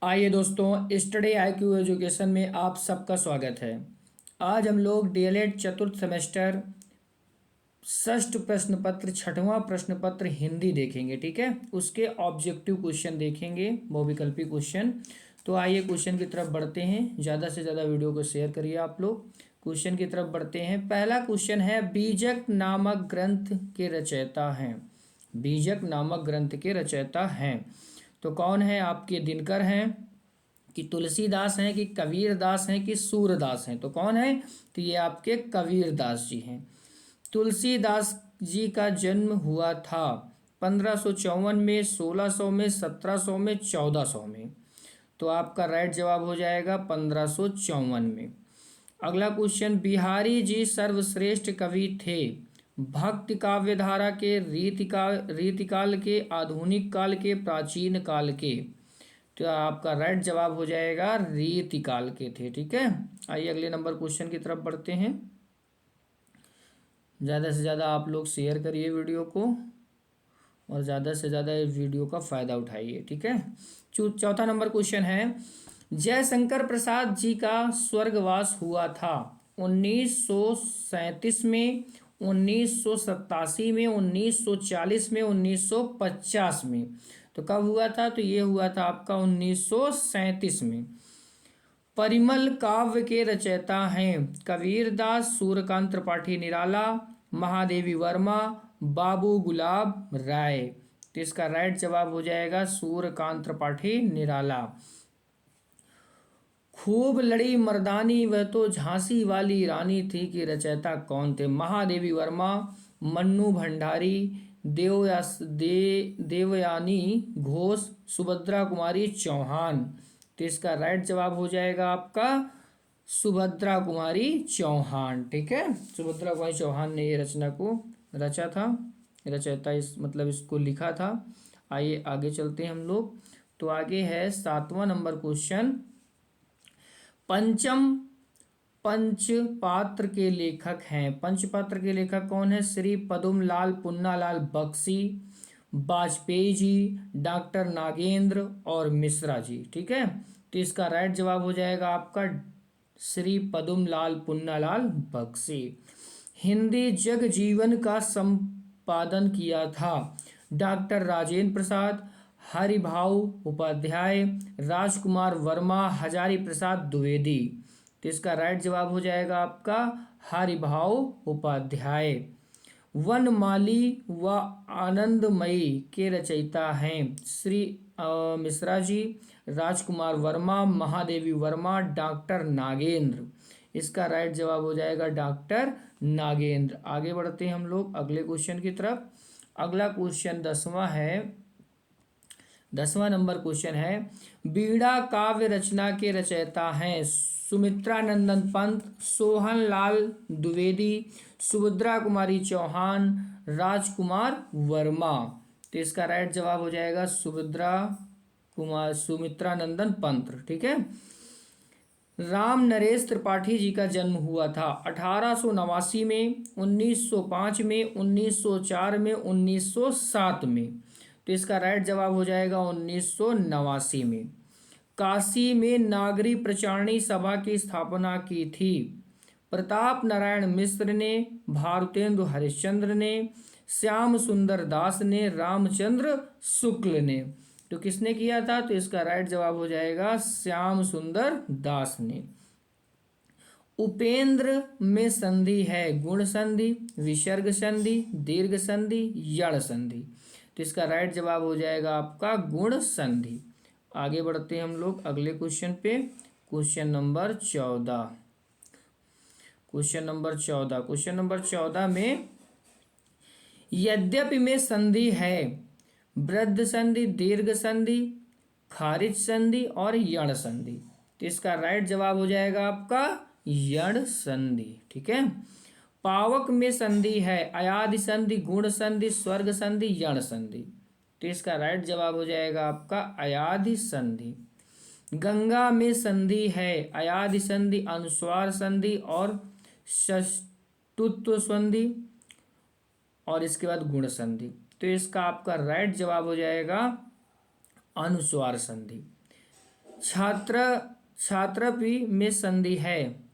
आइए दोस्तों, study IQ education में आप सबका स्वागत है। आज हम लोग डीएलएड चतुर्थ सेमेस्टर षष्ठ प्रश्न पत्र छठवां प्रश्न पत्र हिंदी देखेंगे। ठीक है, उसके ऑब्जेक्टिव क्वेश्चन देखेंगे, बहुविकल्पी क्वेश्चन। तो आइए क्वेश्चन की तरफ बढ़ते हैं। ज़्यादा से ज़्यादा वीडियो को शेयर करिए आप लोग। क्वेश्चन की तरफ बढ़ते हैं। पहला क्वेश्चन है, बीजक नामक ग्रंथ के रचयिता हैं। बीजक नामक ग्रंथ के रचयिता हैं तो कौन है आपके? दिनकर हैं कि तुलसीदास हैं कि कबीरदास हैं कि सूरदास हैं? तो कौन है? तो ये आपके कबीरदास जी हैं। तुलसीदास जी का जन्म हुआ था 1554 में, 1600 में, 1700 में, 1400 में। तो आपका राइट जवाब हो जाएगा 1554 में। अगला क्वेश्चन, बिहारी जी सर्वश्रेष्ठ कवि थे। भक्ति काव्य धारा के, रीतिकाल के, आधुनिक काल के, प्राचीन काल के? तो आपका राइट जवाब हो जाएगा रीतिकाल के थे। ठीक है, आइए अगले नंबर क्वेश्चन की तरफ बढ़ते हैं। ज़्यादा से ज़्यादा आप लोग शेयर करिए वीडियो को और ज़्यादा से ज़्यादा इस वीडियो का फ़ायदा उठाइए। ठीक है, चौथा नंबर क्वेश्चन है, जयशंकर प्रसाद जी का स्वर्गवास हुआ था 1937 में, 1987 में, 1940 में, 1950 में? तो कब हुआ था? तो ये हुआ था आपका 1937 में। परिमल काव्य के रचयिता हैं कबीरदास, सूर्यकांत त्रिपाठी निराला, महादेवी वर्मा, बाबू गुलाब राय? तो इसका राइट जवाब हो जाएगा सूर्यकांत त्रिपाठी निराला। खूब लड़ी मर्दानी वह तो झांसी वाली रानी थी के रचयिता कौन थे? महादेवी वर्मा, मन्नू भंडारी, देवयानी घोष, सुभद्रा कुमारी चौहान? तो इसका राइट जवाब हो जाएगा आपका सुभद्रा कुमारी चौहान। ठीक है, सुभद्रा कुमारी चौहान ने ये रचना को रचा था, रचयिता इस मतलब इसको लिखा था। आइए आगे चलते हैं हम लोग। तो आगे है 7वां नंबर क्वेश्चन, पंचम पंचपात्र के लेखक हैं। पंचपात्र के लेखक कौन है? श्री पदुमलाल पुन्नालाल बख्शी, वाजपेयी जी, डॉक्टर नागेंद्र और मिश्रा जी। ठीक है, तो इसका राइट जवाब हो जाएगा आपका श्री पदुमलाल पुन्नालाल बख्शी। हिंदी जग जीवन का संपादन किया था डॉक्टर राजेंद्र प्रसाद, हरिभाऊ उपाध्याय, राजकुमार वर्मा, हजारी प्रसाद द्विवेदी? तो इसका राइट जवाब हो जाएगा आपका हरिभाऊ उपाध्याय। वनमाली व आनंदमयी के रचयिता हैं श्री मिश्रा जी, राजकुमार वर्मा, महादेवी वर्मा, डॉक्टर नागेंद्र? इसका राइट जवाब हो जाएगा डॉक्टर नागेंद्र। आगे बढ़ते हैं हम लोग अगले क्वेश्चन की तरफ। अगला क्वेश्चन 10वां है। 10वां नंबर क्वेश्चन है, बीड़ा काव्य रचना के रचयिता हैं सुमित्रा नंदन पंत, सोहन लाल द्विवेदी, सुभद्रा कुमारी चौहान, राजकुमार वर्मा? तो इसका राइट जवाब हो जाएगा सुमित्रा नंदन पंत। ठीक है, राम नरेश त्रिपाठी जी का जन्म हुआ था 1889 में, 1905 में, 1904 में, 1907 में? तो इसका राइट जवाब हो जाएगा 1989 में। काशी में नागरी प्रचारणी सभा की स्थापना की थी प्रताप नारायण मिश्र ने, भारतेंदु हरिश्चंद्र ने, श्याम सुंदर दास ने, रामचंद्र शुक्ल ने? तो किसने किया था? तो इसका राइट जवाब हो जाएगा श्याम सुंदर दास ने। उपेंद्र में संधि है गुण संधि, विसर्ग संधि, दीर्घ संधि, यण संधि? तो इसका राइट जवाब हो जाएगा आपका गुण संधि। आगे बढ़ते हैं हम लोग अगले क्वेश्चन पे। Question number 14। क्वेश्चन नंबर 14 में, यद्यपि में संधि है वृद्ध संधि, दीर्घ संधि, खारिज संधि और यण संधि? तो इसका राइट जवाब हो जाएगा आपका यण संधि। ठीक है, पावक में संधि है अयादि संधि, गुण संधि, स्वर्ग संधि, यण संधि? तो इसका राइट जवाब हो जाएगा आपका अयादि संधि। गंगा में संधि है अयादि संधि, अनुस्वार संधि और षष्टुत्व संधि और इसके बाद गुण संधि? तो इसका आपका राइट जवाब हो जाएगा अनुस्वार संधि। छात्र छात्रपि में संधि है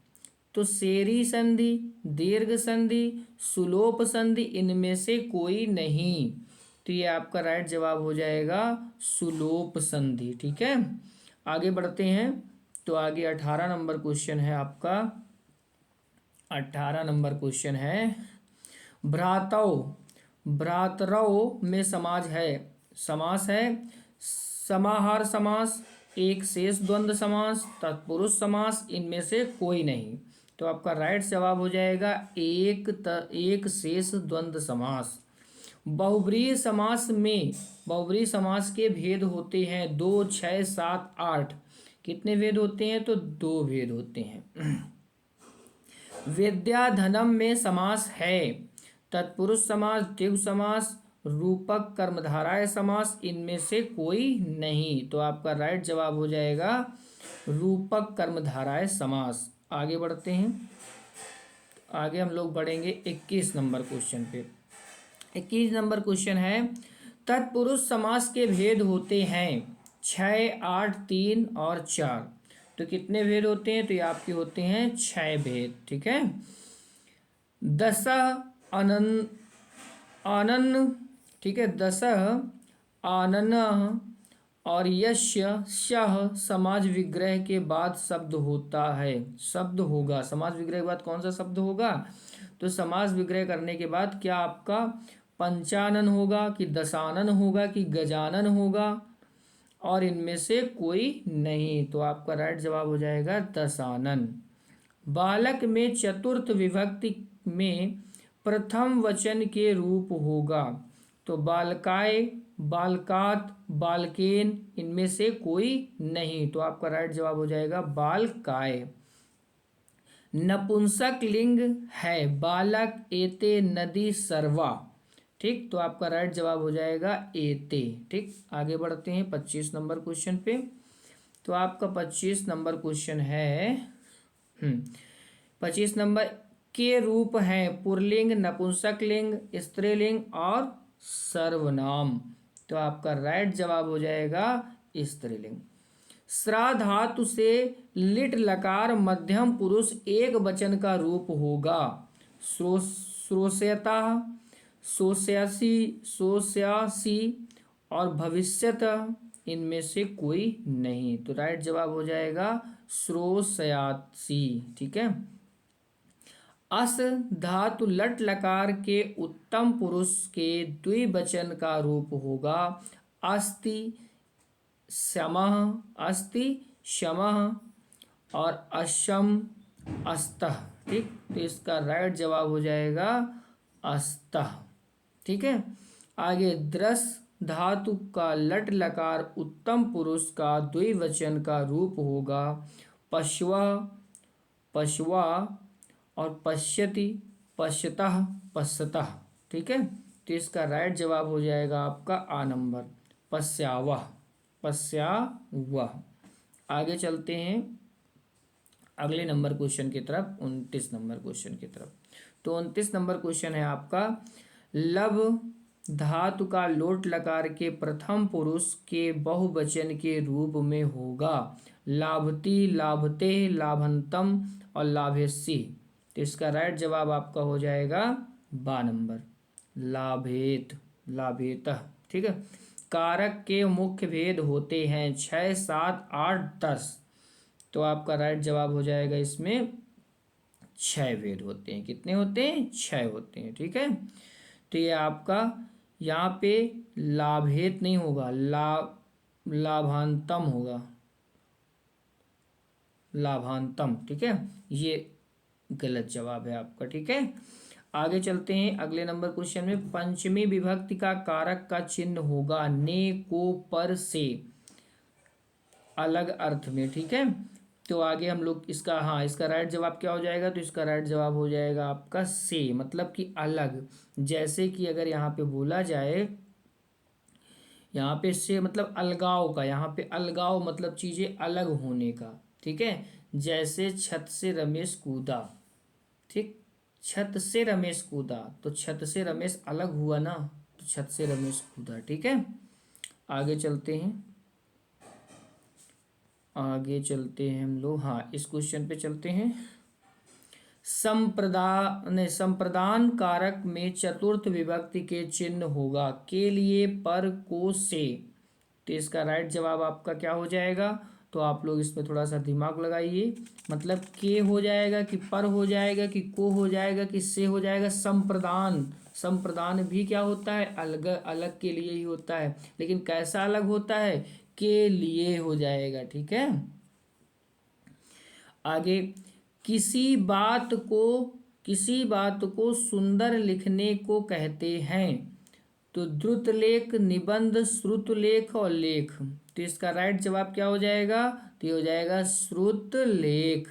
तो शेरी संधि, दीर्घ संधि, सुलोप संधि, इनमें से कोई नहीं। तो ये आपका राइट जवाब हो जाएगा सुलोप संधि। ठीक है, आगे बढ़ते हैं। तो आगे 18 नंबर क्वेश्चन है आपका। 18 नंबर क्वेश्चन है, भ्रातौ भ्रातरौ में समास है समाहार समास, एक शेष द्वंद्व समास, तत्पुरुष समास, इनमें से कोई नहीं। तो आपका राइट जवाब हो जाएगा एक शेष द्वंद्व समास। बहुब्रीहि समास के भेद होते हैं 2, 6, 7, 8। कितने भेद होते हैं? तो 2 भेद होते हैं। विद्याधनम में समास है तत्पुरुष समास, द्विगु समास, रूपक कर्मधारय समास, इनमें से कोई नहीं। तो आपका राइट जवाब हो जाएगा रूपक कर्मधारय समास। आगे बढ़ते हैं। आगे हम लोग बढ़ेंगे 21 नंबर क्वेश्चन पे। 21 नंबर क्वेश्चन है, तत्पुरुष समास के भेद होते हैं 6, 8, 3 और 4। तो कितने भेद होते हैं? तो ये आपके होते हैं 6 भेद। ठीक है, दस अनन आनन, ठीक है, दस आनन और यश्य शह समाज विग्रह के बाद शब्द होता है। शब्द होगा समाज विग्रह के बाद कौन सा शब्द होगा? तो समाज विग्रह करने के बाद क्या आपका पंचानन होगा कि दशानन होगा कि गजानन होगा? और इनमें से कोई नहीं। तो आपका राइट जवाब हो जाएगा दशानन। बालक में चतुर्थ विभक्ति में प्रथम वचन के रूप होगा तो बालकाय, बालकात, बालकेन, इनमें से कोई नहीं। तो आपका राइट जवाब हो जाएगा बालकाय। नपुंसक लिंग है बालक, एते, नदी, सर्वा। ठीक, तो आपका राइट जवाब हो जाएगा एते। ठीक, आगे बढ़ते हैं 25 नंबर क्वेश्चन पे। तो आपका 25 नंबर क्वेश्चन है 25 नंबर के रूप हैं पुल्लिंग, नपुंसक लिंग, स्त्रीलिंग और सर्वनाम। तो आपका राइट जवाब हो जाएगा स्त्रीलिंग। श्रा धातु से लिट लकार मध्यम पुरुष एक वचन का रूप होगा श्रोष्यता, शोष्यासी, शोष्यासी और भविष्यत, इनमें से कोई नहीं। तो राइट जवाब हो जाएगा श्रोष्यासी। ठीक है, अस धातु लट लकार के उत्तम पुरुष के द्विवचन का रूप होगा अस्ति, शमः, अस्ति, शमः और अशम, अस्तः। ठीक, तो इसका राइट जवाब हो जाएगा अस्तः। ठीक है, आगे द्रस धातु का लट लकार उत्तम पुरुष का द्विवचन का रूप होगा पश्वा, पश्वा और पश्यति, पश्यतः, पश्यतः। ठीक है, तो इसका राइट जवाब हो जाएगा आपका आ नंबर पश्यावह, पश्यावह। आगे चलते हैं अगले नंबर क्वेश्चन की तरफ, 29 नंबर क्वेश्चन की तरफ। तो 29 नंबर क्वेश्चन है आपका, लब धातु का लोट लकार के प्रथम पुरुष के बहुवचन के रूप में होगा लाभती, लाभते, लाभंतम और लाभेसी। तो इसका राइट जवाब आपका हो जाएगा बा नंबर लाभेत, लाभेतः। ठीक है, कारक के मुख्य भेद होते हैं 6, 7, 8, 10। तो आपका राइट जवाब हो जाएगा इसमें 6 भेद होते हैं। कितने होते हैं? 6 होते हैं। ठीक है, तो ये आपका यहाँ पे लाभेत नहीं होगा, लाभांतम होगा, लाभांतम। ठीक है, ये गलत जवाब है आपका। ठीक है, आगे चलते हैं अगले नंबर क्वेश्चन में। पंचमी विभक्ति का कारक का चिन्ह होगा ने, को, पर, से, अलग अर्थ में। ठीक है, तो आगे हम लोग इसका इसका राइट जवाब क्या हो जाएगा? तो इसका राइट जवाब हो जाएगा आपका से, मतलब कि अलग। जैसे कि अगर यहाँ पे बोला जाए, यहाँ पे से मतलब अलगाव का, यहाँ पे अलगाव मतलब चीजें अलग होने का। ठीक है, जैसे छत से रमेश कूदा। ठीक, छत से रमेश कूदा, तो छत से रमेश अलग हुआ ना, तो छत से रमेश कूदा। ठीक है, आगे चलते हैं। आगे चलते हैं हम लोग, हाँ इस क्वेश्चन पे चलते हैं। संप्रदान कारक में चतुर्थ विभक्ति के चिन्ह होगा, के लिए, पर, को, से। तो इसका राइट जवाब आपका क्या हो जाएगा? तो आप लोग इसमें थोड़ा सा दिमाग लगाइए। मतलब के हो जाएगा कि पर हो जाएगा कि को हो जाएगा कि से हो जाएगा? संप्रदान, संप्रदान भी क्या होता है? अलग अलग के लिए ही होता है, लेकिन कैसा अलग होता है? के लिए हो जाएगा। ठीक है, आगे। किसी बात को सुंदर लिखने को कहते हैं। तो द्रुतलेख, निबंध, श्रुतलेख और लेख। तो इसका राइट जवाब क्या हो जाएगा? तो ये हो जाएगा श्रुतलेख।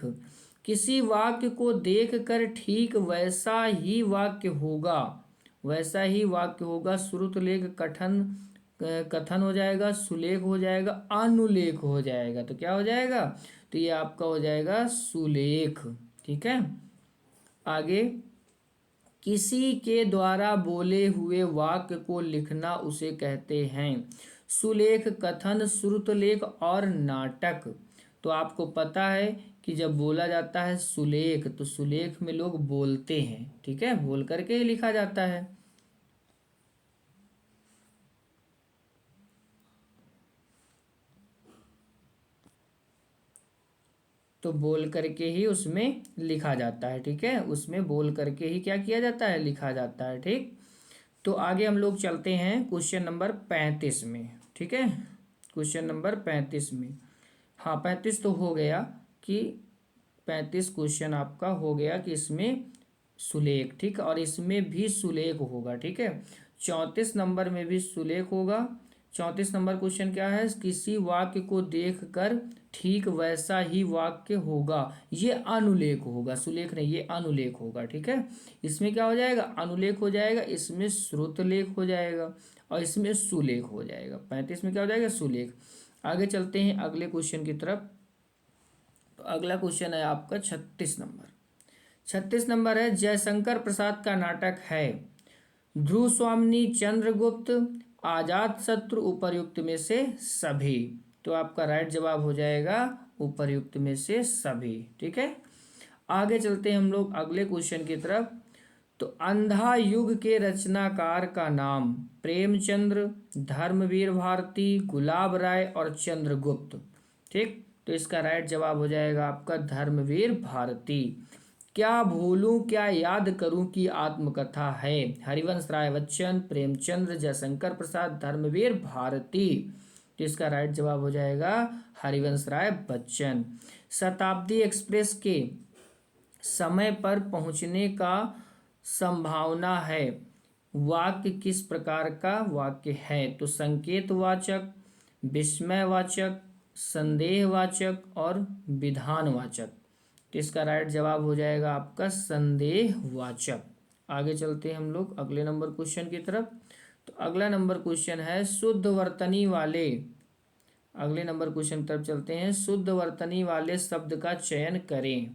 किसी वाक्य को देखकर ठीक वैसा ही वाक्य होगा, वैसा ही वाक्य होगा। श्रुतलेख कथन हो जाएगा, सुलेख हो जाएगा, अनुलेख हो जाएगा। तो क्या हो जाएगा? तो ये आपका हो जाएगा सुलेख। ठीक है, आगे। किसी के द्वारा बोले हुए वाक्य को लिखना उसे कहते हैं सुलेख, कथन, श्रुतलेख और नाटक। तो आपको पता है कि जब बोला जाता है सुलेख, तो सुलेख में लोग बोलते हैं। ठीक है, बोल करके ही लिखा जाता है। तो बोल करके ही उसमें लिखा जाता है। ठीक है, उसमें बोल करके ही क्या किया जाता है? लिखा जाता है। ठीक, तो आगे हम लोग चलते हैं क्वेश्चन नंबर 35 में। ठीक है, क्वेश्चन नंबर 35 में, हाँ 35 तो हो गया कि 35 क्वेश्चन आपका हो गया कि इसमें सुलेख, ठीक, और इसमें भी सुलेख होगा। ठीक है, 34 नंबर में भी सुलेख होगा। 34 नंबर क्वेश्चन क्या है? किसी वाक्य को देखकर ठीक वैसा ही वाक्य होगा, ये अनुलेख होगा, सुलेख नहीं, ये अनुलेख होगा। ठीक है, इसमें क्या हो जाएगा? अनुलेख हो जाएगा, इसमें श्रुतलेख हो जाएगा और इसमें सुलेख हो जाएगा। 35 में क्या हो जाएगा? सुलेख। आगे चलते हैं अगले क्वेश्चन की तरफ। तो अगला क्वेश्चन है आपका 36 नंबर। 36 नंबर है, जयशंकर प्रसाद का नाटक है ध्रुव स्वामिनी, चंद्रगुप्त, आजाद शत्रु, उपर्युक्त में से सभी। तो आपका राइट जवाब हो जाएगा उपर्युक्त में से सभी। ठीक है, आगे चलते हैं हम लोग अगले क्वेश्चन की तरफ। तो अंधा युग के रचनाकार का नाम प्रेमचंद्र, धर्मवीर भारती, गुलाब राय और चंद्रगुप्त। ठीक, तो इसका राइट जवाब हो जाएगा आपका धर्मवीर भारती। क्या भूलूं क्या याद करूं की आत्मकथा है हरिवंश राय बच्चन, प्रेमचंद्र, जयशंकर प्रसाद, धर्मवीर भारती। तो इसका राइट जवाब हो जाएगा हरिवंश राय बच्चन। शताब्दी एक्सप्रेस के समय पर पहुंचने का संभावना है, वाक्य किस प्रकार का वाक्य है? तो संकेतवाचक, विस्मयवाचक, संदेहवाचक और विधानवाचक। तो इसका राइट जवाब हो जाएगा आपका संदेहवाचक। आगे चलते हैं हम लोग अगले नंबर क्वेश्चन की तरफ। तो अगला नंबर क्वेश्चन है शुद्ध वर्तनी वाले, अगले नंबर क्वेश्चन की तरफ चलते हैं। शुद्ध वर्तनी वाले शब्द का चयन करें।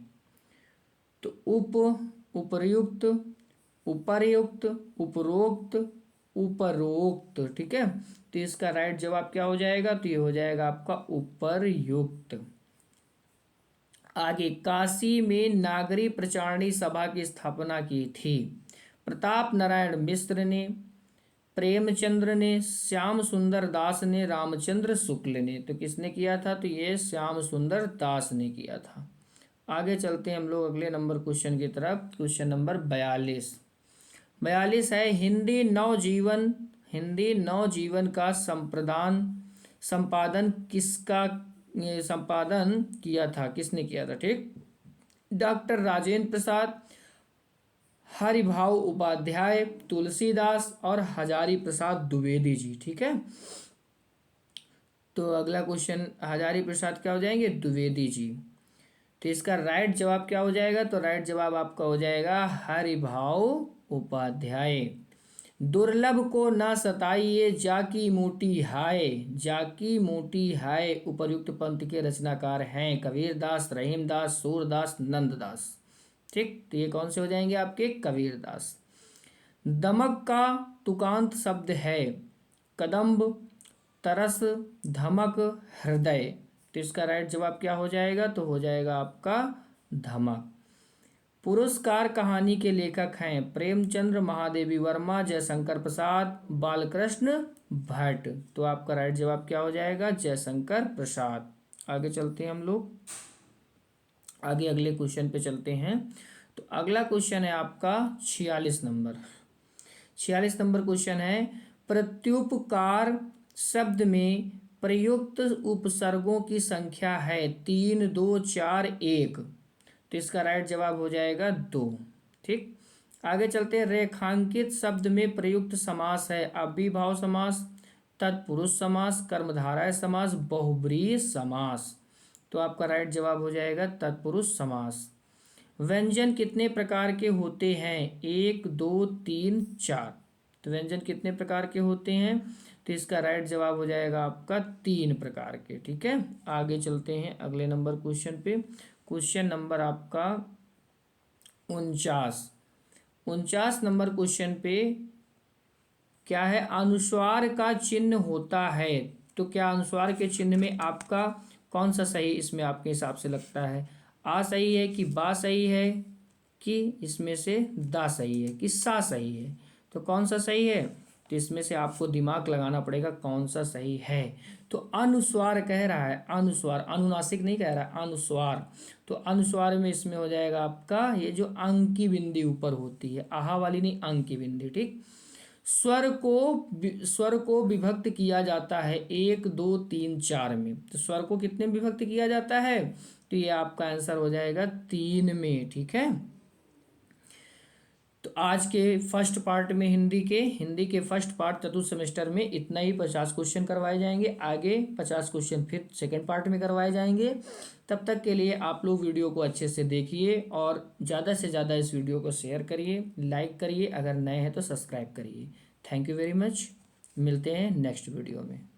तो उपर्युक्त, उपर्युक्त, उपरोक्त, उपरोक्त। ठीक है, तो इसका राइट जवाब क्या हो जाएगा? तो ये हो जाएगा आपका उपर्युक्त। आगे, काशी में नागरी प्रचारणी सभा की स्थापना की थी प्रताप नारायण मिश्र ने, प्रेमचंद्र ने, श्याम सुंदर दास ने, रामचंद्र शुक्ल ने। तो किसने किया था? तो ये श्याम सुंदर दास ने किया था। आगे चलते हैं हम लोग अगले नंबर क्वेश्चन की तरफ। Question number 42। 42 है, हिंदी नवजीवन का संपादन किसका संपादन किया था, किसने किया था? ठीक, डॉक्टर राजेंद्र प्रसाद, हरिभाव उपाध्याय, तुलसीदास और हजारी प्रसाद द्विवेदी जी। ठीक है, तो अगला क्वेश्चन हजारी प्रसाद क्या हो जाएंगे? द्विवेदी जी। तो इसका राइट जवाब क्या हो जाएगा? तो राइट जवाब आपका हो जाएगा हरिभाव उपाध्याय। दुर्लभ को न सताइए जाकी मोटी हाय, जाकी मोटी हाय उपर्युक्त पंथ के रचनाकार हैं कबीरदास, रहीमदास, सूरदास, नंददास। ठीक, तो ये कौन से हो जाएंगे आपके? कबीरदास। दमक का तुकांत शब्द है कदम्ब, तरस, धमक, हृदय। तो इसका राइट जवाब क्या हो जाएगा, तो हो जाएगा आपका धमक। पुरस्कार कहानी के लेखक हैं प्रेमचंद्र, महादेवी वर्मा, जयशंकर प्रसाद, बालकृष्ण भट्ट। तो आपका राइट जवाब क्या हो जाएगा, जयशंकर प्रसाद। आगे चलते हैं हम लोग, आगे अगले क्वेश्चन पे चलते हैं। तो अगला क्वेश्चन है आपका 46 नंबर। 46 नंबर क्वेश्चन है, प्रत्युपकार शब्द में प्रयुक्त उपसर्गों की संख्या है 3, 2, 4, 1। तो इसका राइट जवाब हो जाएगा 2। ठीक, आगे चलते हैं। रेखांकित शब्द में प्रयुक्त समास है अव्ययीभाव समास, तत्पुरुष समास, कर्मधारय समास, बहुब्रीहि समास। तो आपका राइट जवाब हो जाएगा तत्पुरुष समास। व्यंजन कितने प्रकार के होते हैं, 1, 2, 3, 4। तो व्यंजन कितने प्रकार के होते हैं, तो इसका राइट जवाब हो जाएगा आपका 3 प्रकार के। ठीक है, आगे चलते हैं अगले नंबर क्वेश्चन पे। क्वेश्चन नंबर आपका 49 नंबर क्वेश्चन पे क्या है, अनुस्वार का चिन्ह होता है। तो क्या अनुस्वार के चिन्ह में आपका कौन सा सही इसमें आपके हिसाब से लगता है, आ सही है कि बा सही है, कि इसमें से दा सही है, कि सा सही है। तो कौन सा सही है, तो इसमें से आपको दिमाग लगाना पड़ेगा कौन सा सही है। तो अनुस्वार कह रहा है, अनुस्वार, अनुनासिक नहीं कह रहा है, अनुस्वार। तो अनुस्वार में इसमें हो जाएगा आपका ये जो अंक की बिंदी ऊपर होती है, आहा वाली नहीं, अंक की बिंदी। ठीक, स्वर को विभक्त किया जाता है 1, 2, 3, 4 में। तो स्वर को कितने में विभक्त किया जाता है, तो ये आपका आंसर हो जाएगा 3 में। ठीक है, तो आज के फर्स्ट पार्ट में हिंदी के फर्स्ट पार्ट चतुर्थ सेमेस्टर में इतना ही 50 क्वेश्चन करवाए जाएंगे। आगे 50 क्वेश्चन फिर सेकंड पार्ट में करवाए जाएंगे। तब तक के लिए आप लोग वीडियो को अच्छे से देखिए और ज़्यादा से ज़्यादा इस वीडियो को शेयर करिए, लाइक करिए, अगर नए हैं तो सब्सक्राइब करिए। थैंक यू वेरी मच, मिलते हैं नेक्स्ट वीडियो में।